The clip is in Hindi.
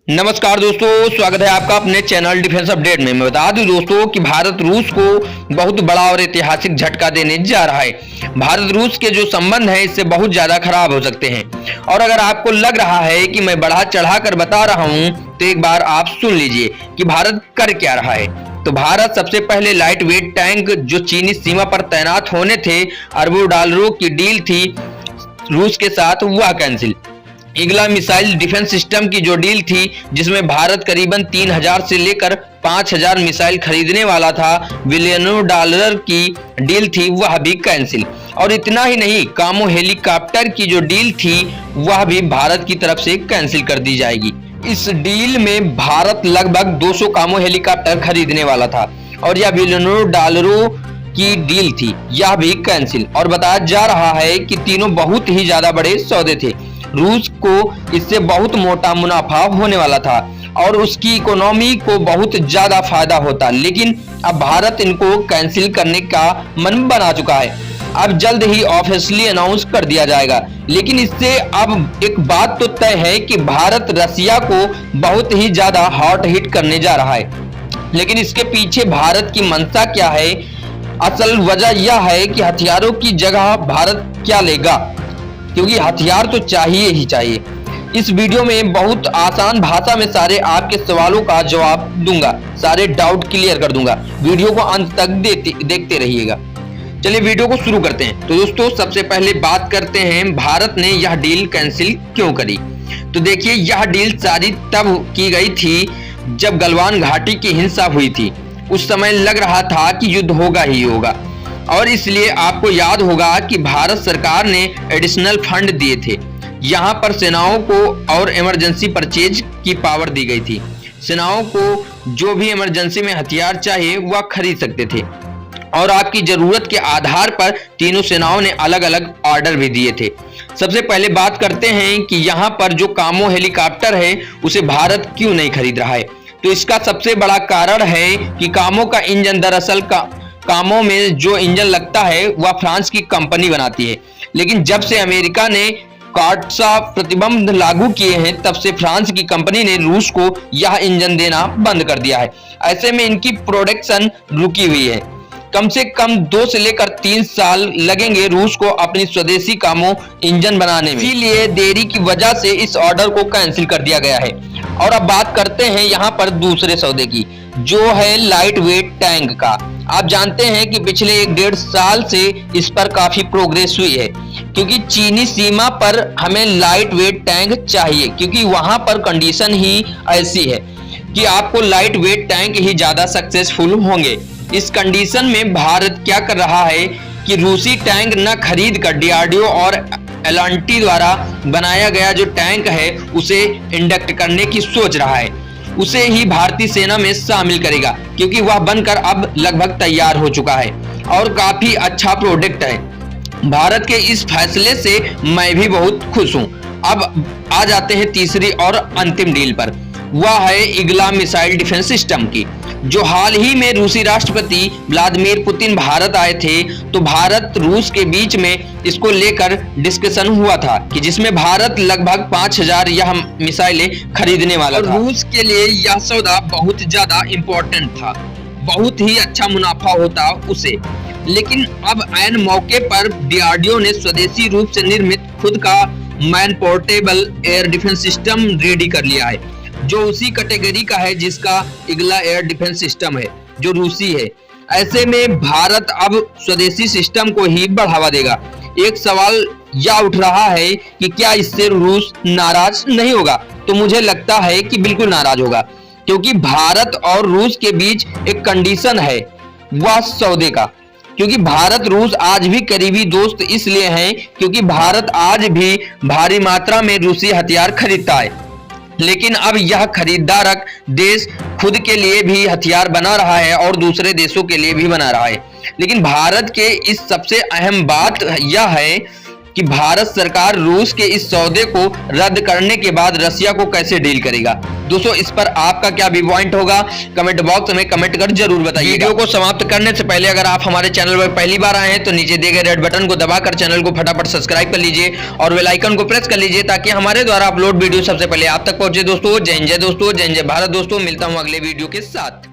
नमस्कार दोस्तों, स्वागत है आपका अपने चैनल डिफेंस अपडेट में। मैं बता दूं दोस्तों कि भारत रूस को बहुत बड़ा और ऐतिहासिक झटका देने जा रहा है। भारत रूस के जो संबंध है इससे बहुत ज्यादा खराब हो सकते हैं। और अगर आपको लग रहा है कि मैं बढ़ा चढ़ा कर बता रहा हूं तो एक बार आप सुन लीजिए कि भारत कर क्या रहा है। तो भारत सबसे पहले लाइट वेट टैंक जो चीनी सीमा पर तैनात होने थे, अरबों डॉलरों की डील थी रूस के साथ, वह कैंसिल। ईगला मिसाइल डिफेंस सिस्टम की जो डील थी जिसमें भारत करीबन 3000 से लेकर 5000 मिसाइल खरीदने वाला था, बिलियनों डॉलर की डील थी, वह भी कैंसिल। और इतना ही नहीं, कामो हेलीकॉप्टर की जो डील थी वह भी भारत की तरफ से कैंसिल कर दी जाएगी। इस डील में भारत लगभग 200 कामो हेलीकॉप्टर खरीदने वाला था और यह बिलियनों डॉलरों की डील थी, यह भी कैंसिल। और बताया जा रहा है कि तीनों बहुत ही ज्यादा बड़े सौदे थे। रूस को इससे बहुत मोटा मुनाफा होने वाला था और उसकी इकोनॉमी को बहुत ज्यादा फायदा होता, लेकिन अब भारत इनको कैंसिल करने का मन बना चुका है। अब जल्द ही ऑफिशियली अनाउंस कर दिया जाएगा। लेकिन इससे अब एक बात तो तय है कि भारत रसिया को बहुत ही ज्यादा हॉट हिट करने जा रहा है। लेकिन इसके पीछे भारत की मंशा क्या है? असल वजह यह है कि हथियारों की जगह भारत क्या लेगा, क्योंकि हथियार तो चाहिए ही चाहिए। इस वीडियो में बहुत आसान भाषा में सारे आपके सवालों का जवाब दूंगा, सारे डाउट क्लियर कर दूंगा। वीडियो को अंत तक देखते रहिएगा। चलिए वीडियो को शुरू करते हैं। तो दोस्तों, सबसे पहले बात करते हैं भारत ने यह डील कैंसिल क्यों करी। तो देखिए, यह डील सारी तब की गई थी जब गलवान घाटी की हिंसा हुई थी। उस समय लग रहा था कि युद्ध होगा ही होगा, और इसलिए आपको याद होगा कि भारत सरकार ने एडिशनल फंड दिए थे। यहाँ पर सेनाओं को और इमरजेंसी परचेज की पावर दी गई थी। सेनाओं को जो भी इमरजेंसी में हथियार चाहिए वह खरीद सकते थे और आपकी जरूरत के आधार पर तीनों सेनाओं ने अलग अलग ऑर्डर भी दिए थे। सबसे पहले बात करते हैं कि यहाँ पर जो कामो हेलीकॉप्टर है उसे भारत क्यों नहीं खरीद रहा है। तो इसका सबसे बड़ा कारण है कि कामो का इंजन दरअसल कामों में जो इंजन लगता है वह फ्रांस की कंपनी बनाती है। लेकिन जब से अमेरिका ने काटसा प्रतिबंध लागू किए हैं तब से फ्रांस की कंपनी ने रूस को यह इंजन देना बंद कर दिया है। ऐसे में इनकी प्रोडक्शन रुकी हुई है। कम से कम 2 से लेकर 3 साल लगेंगे रूस को अपनी स्वदेशी कामों इंजन बनाने में। इसीलिए देरी की वजह से इस ऑर्डर को कैंसिल कर दिया गया है। और अब बात करते हैं यहाँ पर दूसरे सौदे की, जो है लाइट वेट टैंक का। आप जानते हैं कि पिछले 1-1.5 साल से इस पर काफी प्रोग्रेस हुई है, क्योंकि चीनी सीमा पर हमें लाइट वेट टैंक चाहिए, क्योंकि वहां पर कंडीशन ही ऐसी है कि आपको लाइट वेट टैंक ही ज्यादा सक्सेसफुल होंगे। इस कंडीशन में भारत क्या कर रहा है कि रूसी टैंक न खरीद कर डीआरडीओ और एलएनटी द्वारा बनाया गया जो टैंक है उसे इंडक्ट करने की सोच रहा है। उसे ही भारतीय सेना में शामिल करेगा, क्योंकि वह बनकर अब लगभग तैयार हो चुका है और काफी अच्छा प्रोडक्ट है। भारत के इस फैसले से मैं भी बहुत खुश हूं। अब आ जाते हैं तीसरी और अंतिम डील पर, वह है ईगला मिसाइल डिफेंस सिस्टम की, जो हाल ही में रूसी राष्ट्रपति व्लादिमीर पुतिन भारत आए थे। तो भारत रूस के बीच में इसको लेकर डिस्कशन हुआ था कि जिसमें भारत लगभग 5000 यह मिसाइलें खरीदने वाला था। रूस के लिए यह सौदा बहुत ज्यादा इम्पोर्टेंट था, बहुत ही अच्छा मुनाफा होता उसे। लेकिन अब ऐन मौके पर डीआरडीओ ने स्वदेशी रूप से निर्मित खुद का man portable air defence system ready कर लिया है, जो उसी कैटेगरी का है जिसका ईगला एयर डिफेंस सिस्टम है, जो रूसी है। ऐसे में भारत अब स्वदेशी सिस्टम को ही बढ़ावा देगा। एक सवाल यह उठ रहा है कि क्या इससे रूस नाराज नहीं होगा? तो मुझे लगता है कि बिल्कुल नाराज होगा, क्योंकि भारत और रूस के बीच एक कंडीशन है वह सौदे का। क्योंकि भारत रूस आज भी करीबी दोस्त इसलिए हैं क्योंकि भारत आज भी भारी मात्रा में रूसी हथियार खरीदता है। लेकिन अब यह खरीदारक देश खुद के लिए भी हथियार बना रहा है और दूसरे देशों के लिए भी बना रहा है। लेकिन भारत के इस सबसे अहम बात यह है कि भारत सरकार रूस के इस सौदे को रद्द करने के बाद रसिया को कैसे डील करेगा। दोस्तों इस पर आपका क्या व्यू पॉइंट होगा, कमेंट बॉक्स में कमेंट कर जरूर बताइए। वीडियो को समाप्त करने से पहले अगर आप हमारे चैनल पर पहली बार आए हैं तो नीचे दिए गए रेड बटन को दबाकर चैनल को फटाफट सब्सक्राइब कर लीजिए और बेल आइकन को प्रेस कर लीजिए ताकि हमारे द्वारा अपलोड वीडियो सबसे पहले आप तक पहुंचे। दोस्तों जय हिंद, जय दोस्तों, जय हिंद, जय भारत। दोस्तों मिलता हूं अगले वीडियो के साथ।